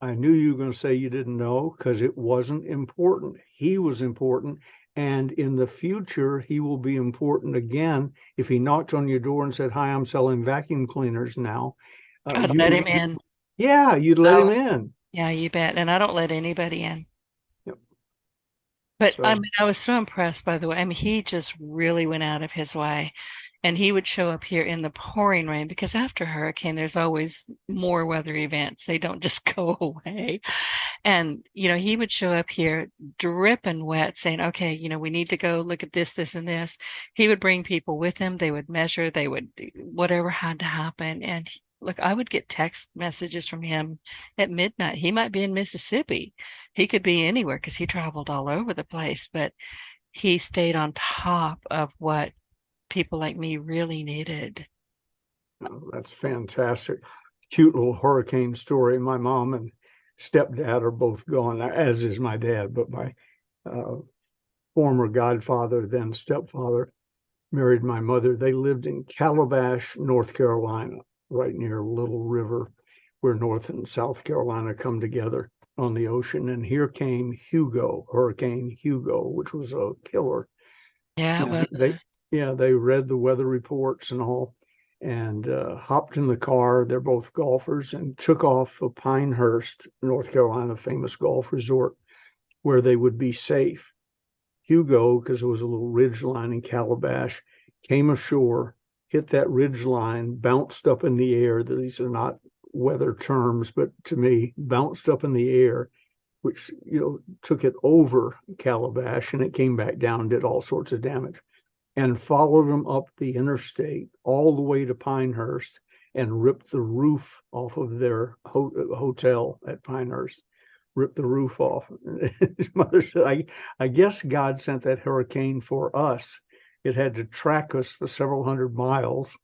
I knew you were going to say you didn't know because it wasn't important. He was important. And in the future, he will be important again. If he knocked on your door and said, "Hi, I'm selling vacuum cleaners now." I'd let him in. Yeah, you'd let him in. Yeah, you bet. And I don't let anybody in. Yep. But I mean, I was so impressed, by the way. I mean, he just really went out of his way. And he would show up here in the pouring rain because after a hurricane, there's always more weather events. They don't just go away. And, he would show up here dripping wet saying, "Okay, we need to go look at this, this, and this." He would bring people with him. They would measure, they would, whatever had to happen. And look, I would get text messages from him at midnight. He might be in Mississippi. He could be anywhere because he traveled all over the place, but he stayed on top of what people like me really needed. Oh, that's fantastic. Cute little hurricane story. My mom and stepdad are both gone, as is my dad, but my former godfather, then stepfather, married my mother. They lived in Calabash, North Carolina, right near Little River, where North and South Carolina come together on the ocean. And here came Hurricane Hugo, which was a killer. Yeah, they read the weather reports and all, and hopped in the car. They're both golfers, and took off for Pinehurst, North Carolina, famous golf resort, where they would be safe. Hugo, because there was a little ridge line in Calabash, came ashore, hit that ridge line, bounced up in the air. These are not weather terms, but to me, bounced up in the air, which took it over Calabash, and it came back down, did all sorts of damage, and followed them up the interstate all the way to Pinehurst and ripped the roof off of their hotel at Pinehurst. Ripped the roof off. His mother said, I guess God sent that hurricane for us. It had to track us for several hundred miles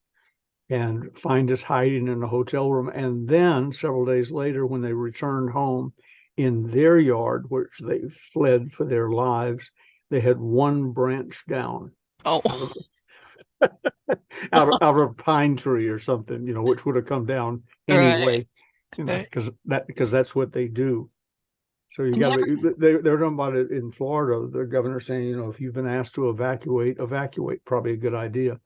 and find us hiding in a hotel room. And then several days later, when they returned home in their yard, which they fled for their lives, they had one branch down Oh, out of out of a pine tree or something, which would have come down right. anyway, Right. because that's what they do. So you I got to never, be. They're talking about it in Florida. The governor's saying, if you've been asked to evacuate, probably a good idea.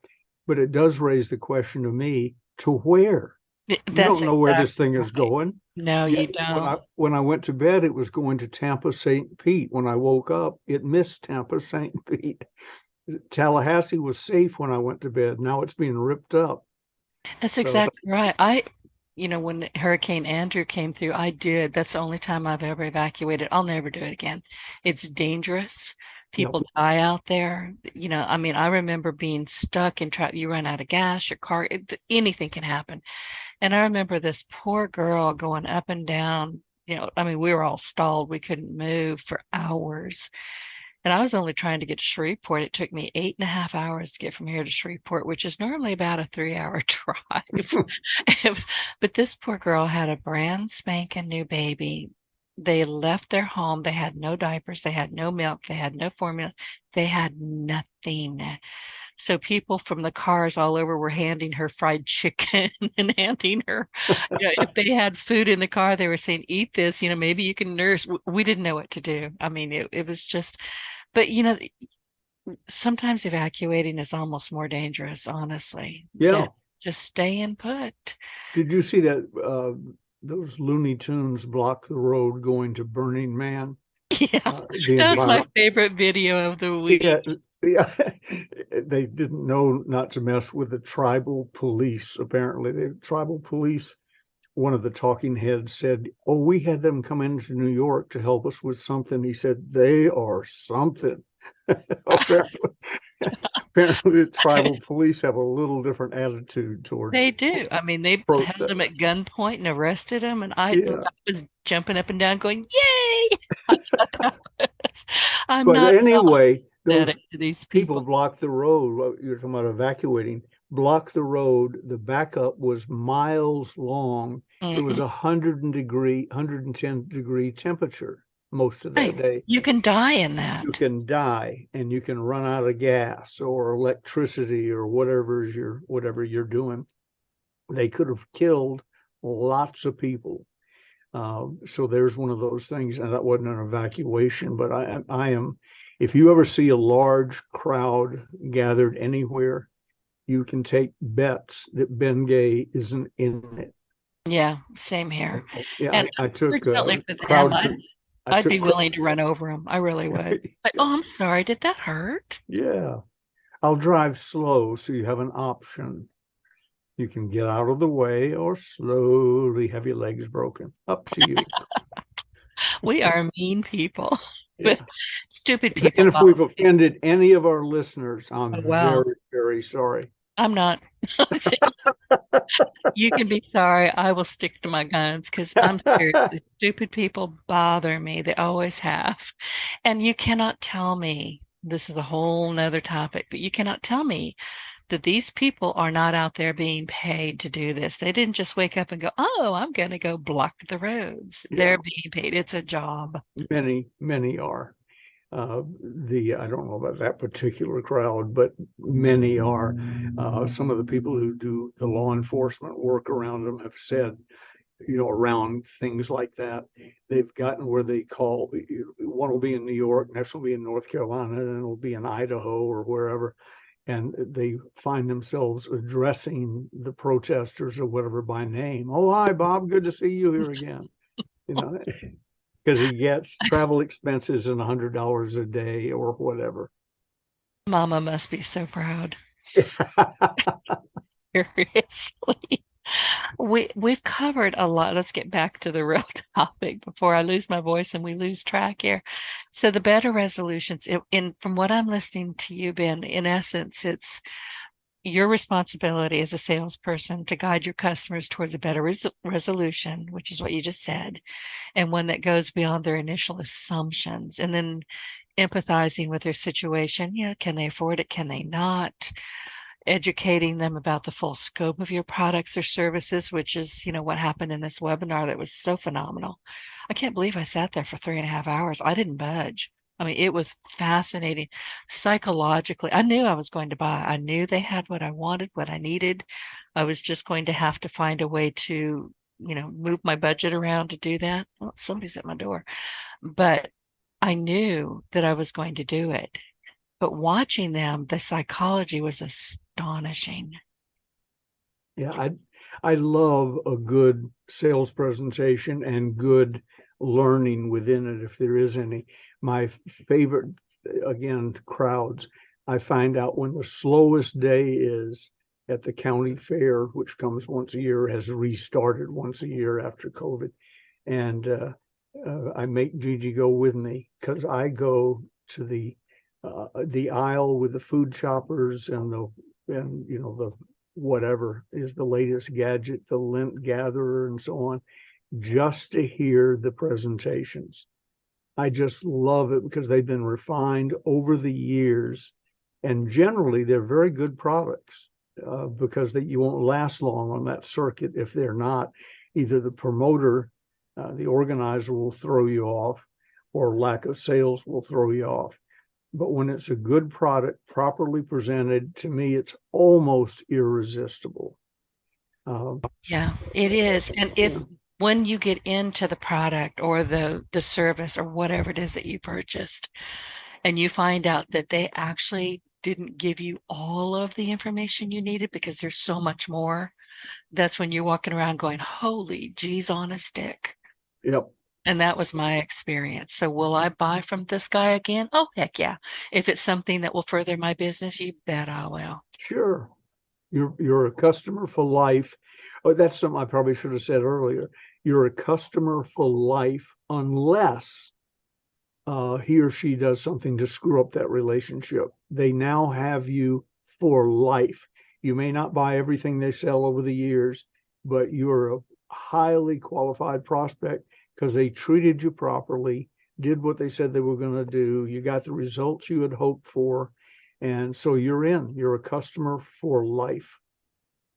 But it does raise the question to me, to where? You that's don't know where exactly this thing is right. going. No, Yeah, you don't. when I went to bed, it was going to Tampa St. Pete. When I woke up, it missed Tampa St. Pete. Tallahassee was safe when I went to bed. Now it's being ripped up. That's So, exactly right. When Hurricane Andrew came through, that's the only time I've ever evacuated. I'll never do it again. It's dangerous. yep, People die out there. I mean, I remember being stuck in traffic. You run out of gas, your car, anything can happen. And I remember this poor girl going up and down. I mean, we were all stalled. We couldn't move for hours. And I was only trying to get to Shreveport. It took me 8.5 hours to get from here to Shreveport, which is normally about a 3-hour drive. But this poor girl had a brand spanking new baby. They left their home. They had no diapers. They had no milk. They had no formula. They had nothing. So people from the cars all over were handing her fried chicken and handing her, if they had food in the car, they were saying, eat this, maybe you can nurse. We didn't know what to do. I mean, it was just, but sometimes evacuating is almost more dangerous, honestly, yeah. that just staying put. Did you see that those Looney Tunes block the road going to Burning Man? Yeah, The that was my environment. favorite video of the week. Yeah, yeah. They didn't know not to mess with the tribal police. Apparently, the tribal police. One of the talking heads said, "Oh, we had them come into New York to help us with something." He said, "They are something." Apparently, apparently, the tribal police have a little different attitude towards They do. I mean, they held them protest. at gunpoint and arrested them, and I Yeah, was jumping up and down, going, "Yay!" I'm but not anyway, those pathetic to these people people. blocked the road. You're talking about evacuating. Blocked the road. The backup was miles long. It was Mm-mm. 110-degree temperature most of that Right. day. You can die in You that. can die and you can run out of gas or electricity or whatever you're doing. They could have killed lots of people. So there's one of those things, and that wasn't an evacuation, but I am. If you ever see a large crowd gathered anywhere, you can take bets that Bengay isn't in it. Yeah, same here. Yeah, And I took unfortunately for them, crowd. I I'd be took. willing to run over them. I really would. Like, oh, I'm sorry. Did that hurt? Yeah, I'll drive slow so you have an option. You can get out of the way or slowly have your legs broken. Up to you. We are mean people, but Yeah. stupid And people if we've bother me. offended any of our listeners, I'm Oh, wow. very, very sorry. I'm not. You can be sorry. I will stick to my guns because I'm serious. Stupid people bother me. They always have. And you cannot tell me, this is a whole nother topic, but you cannot tell me that these people are not out there being paid to do this. They didn't just wake up and go, oh, I'm going to go block the roads. Yeah, They're being paid. It's a job. many are. I don't know about that particular crowd, but many are. Some of the people who do the law enforcement work around them have said, around things like that, they've gotten where they call, one will be in New York, next will be in North Carolina, and then it'll be in Idaho or wherever. And they find themselves addressing the protesters or whatever by name. Oh, hi, Bob. Good to see you here again. You know, because he gets travel expenses and $100 a day or whatever. Mama must be so proud. Seriously. We've covered a lot. Let's get back to the real topic before I lose my voice and we lose track here. So the better resolutions, from what I'm listening to you, Ben, in essence, it's your responsibility as a salesperson to guide your customers towards a better resolution, which is what you just said, and one that goes beyond their initial assumptions, and then empathizing with their situation. Can they afford it? Can they not? Educating them about the full scope of your products or services, which is, what happened in this webinar that was so phenomenal. I can't believe I sat there for 3.5 hours. I didn't budge. I mean, it was fascinating psychologically. I knew I was going to buy. I knew they had what I wanted, what I needed. I was just going to have to find a way to, move my budget around to do that. Well, somebody's at my door. But I knew that I was going to do it. But watching them, the psychology was astonishing. Yeah, I love a good sales presentation and good learning within it, if there is any. My favorite, again, crowds, I find out when the slowest day is at the county fair, which comes once a year, has restarted once a year after COVID. And I make Gigi go with me because I go to the aisle with the food choppers and the whatever is the latest gadget, the lint gatherer and so on, just to hear the presentations. I just love it because they've been refined over the years, and generally they're very good products because you won't last long on that circuit if they're not. Either the promoter, the organizer will throw you off, or lack of sales will throw you off. But when it's a good product, properly presented, to me, it's almost irresistible. Yeah, it is. And if Yeah. when you get into the product or the service or whatever it is that you purchased, and you find out that they actually didn't give you all of the information you needed because there's so much more, that's when you're walking around going, holy geez on a stick. Yep. And that was my experience. So will I buy from this guy again? Oh, heck yeah. If it's something that will further my business, you bet I will. Sure. You're a customer for life. Oh, that's something I probably should have said earlier. You're a customer for life unless he or she does something to screw up that relationship. They now have you for life. You may not buy everything they sell over the years, but you're a highly qualified prospect because they treated you properly, did what they said they were going to do. You got the results you had hoped for. And so you're in. You're a customer for life.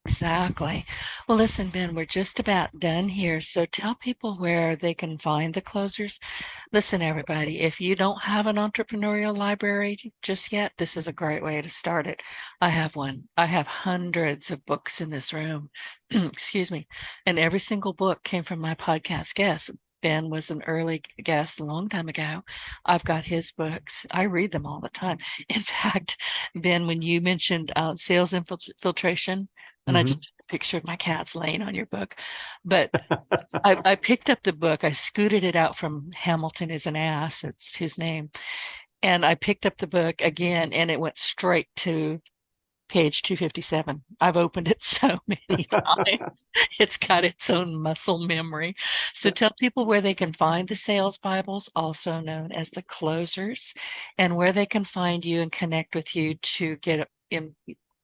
Exactly. Well, listen, Ben, we're just about done here. So tell people where they can find the closers. Listen, everybody, if you don't have an entrepreneurial library just yet, this is a great way to start it. I have one. I have hundreds of books in this room. Excuse me. And every single book came from my podcast guest. Ben was an early guest a long time ago. I've got his books. I read them all the time. In fact, Ben, when you mentioned sales infiltration, and I Mhm. just took a picture of my cats laying on your book, but I picked up the book. I scooted it out from Hamilton is an ass. It's his name. And I picked up the book again and it went straight to page 257. I've opened it so many times. It's got its own muscle memory. So tell people where they can find the sales Bibles, also known as the closers, and where they can find you and connect with you to get in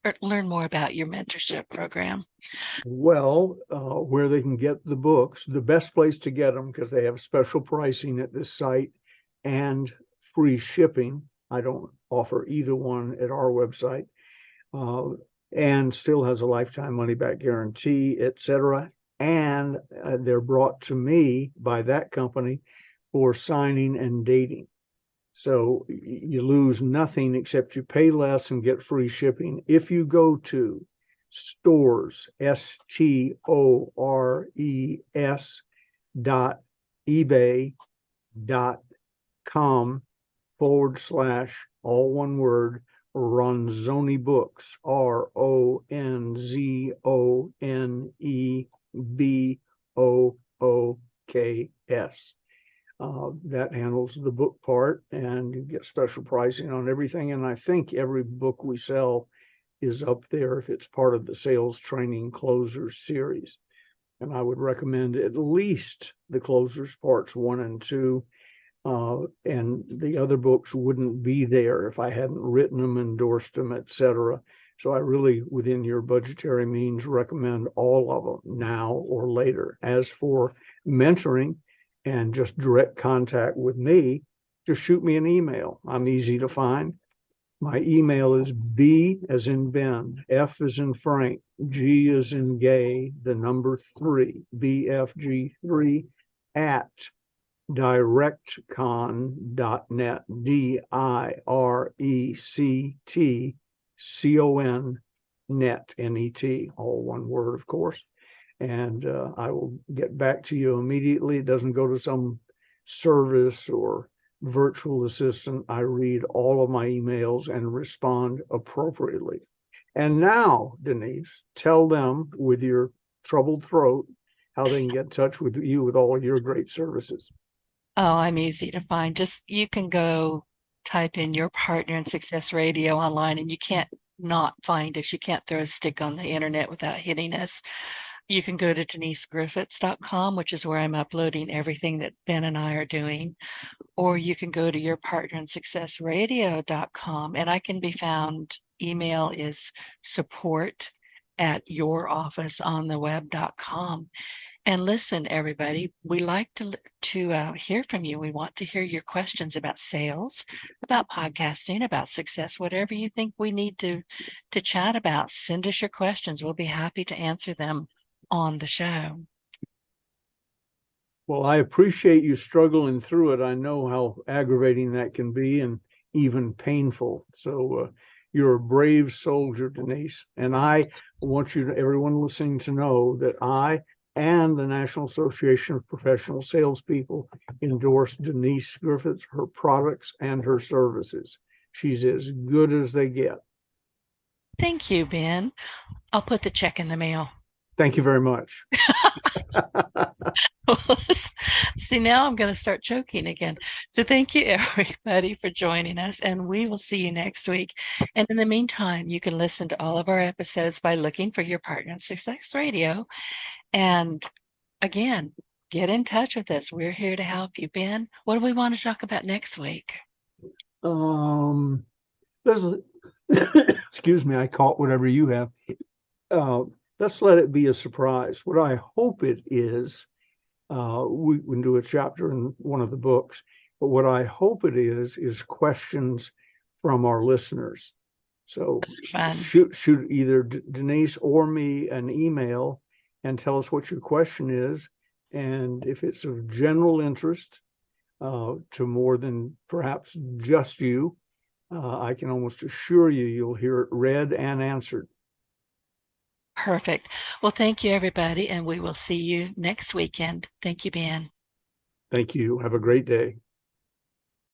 or learn more about your mentorship program. Well, where they can get the books, the best place to get them because they have special pricing at this site and free shipping. I don't offer either one at our website, and still has a lifetime money back guarantee, etc. And they're brought to me by that company for signing and dating. So you lose nothing except you pay less and get free shipping if you go to stores, stores.ebay.com/ all one word, Ronzoni Books, RONZONEBOOKS. That handles the book part, and you get special pricing on everything. And I think every book we sell is up there if it's part of the sales training closers series. And I would recommend at least the closers parts 1 and 2. And the other books wouldn't be there if I hadn't written them, endorsed them, etc. So I really, within your budgetary means, recommend all of them now or later. As for mentoring and just direct contact with me, just shoot me an email. I'm easy to find. My email is B as in Ben, F as in Frank, G as in gay, the number 3, BFG3 at directcon.net, DIRECTCON net, NET, all one word, of course. And I will get back to you immediately. It doesn't go to some service or virtual assistant. I read all of my emails and respond appropriately. And now, Denise, tell them with your troubled throat how they can get in touch with you with all your great services. Oh, I'm easy to find. Just you can go type in Your Partner in Success Radio online and you can't not find us. You can't throw a stick on the internet without hitting us. You can go to denisegriffitts.com, which is where I'm uploading everything that Ben and I are doing. Or you can go to yourpartnerinsuccessradio.com, and I can be found. Email is support@yourofficeontheweb.com. And listen, everybody, we like to hear from you. We want to hear your questions about sales, about podcasting, about success, whatever you think we need to chat about. Send us your questions. We'll be happy to answer them on the show. Well, I appreciate you struggling through it. I know how aggravating that can be and even painful. So you're a brave soldier, Denise. And I want everyone listening to know that I and the National Association of Professional Salespeople endorse Denise Griffitts, her products and her services. She's as good as they get. Thank you, Ben. I'll put the check in the mail. Thank you very much. See, now I'm going to start choking again. So thank you, everybody, for joining us, and we will see you next week. And in the meantime, you can listen to all of our episodes by looking for Your Partner in Success Radio. And again, get in touch with us. We're here to help you. Ben, what do we want to talk about next week? Excuse me, I caught whatever you have. Let's let it be a surprise. What I hope it is, we can do a chapter in one of the books, but what I hope it is questions from our listeners. So shoot either Denise or me an email and tell us what your question is. And if it's of general interest to more than perhaps just you, I can almost assure you'll hear it read and answered. Perfect. Well, thank you, everybody, and we will see you next weekend. Thank you, Ben. Thank you. Have a great day.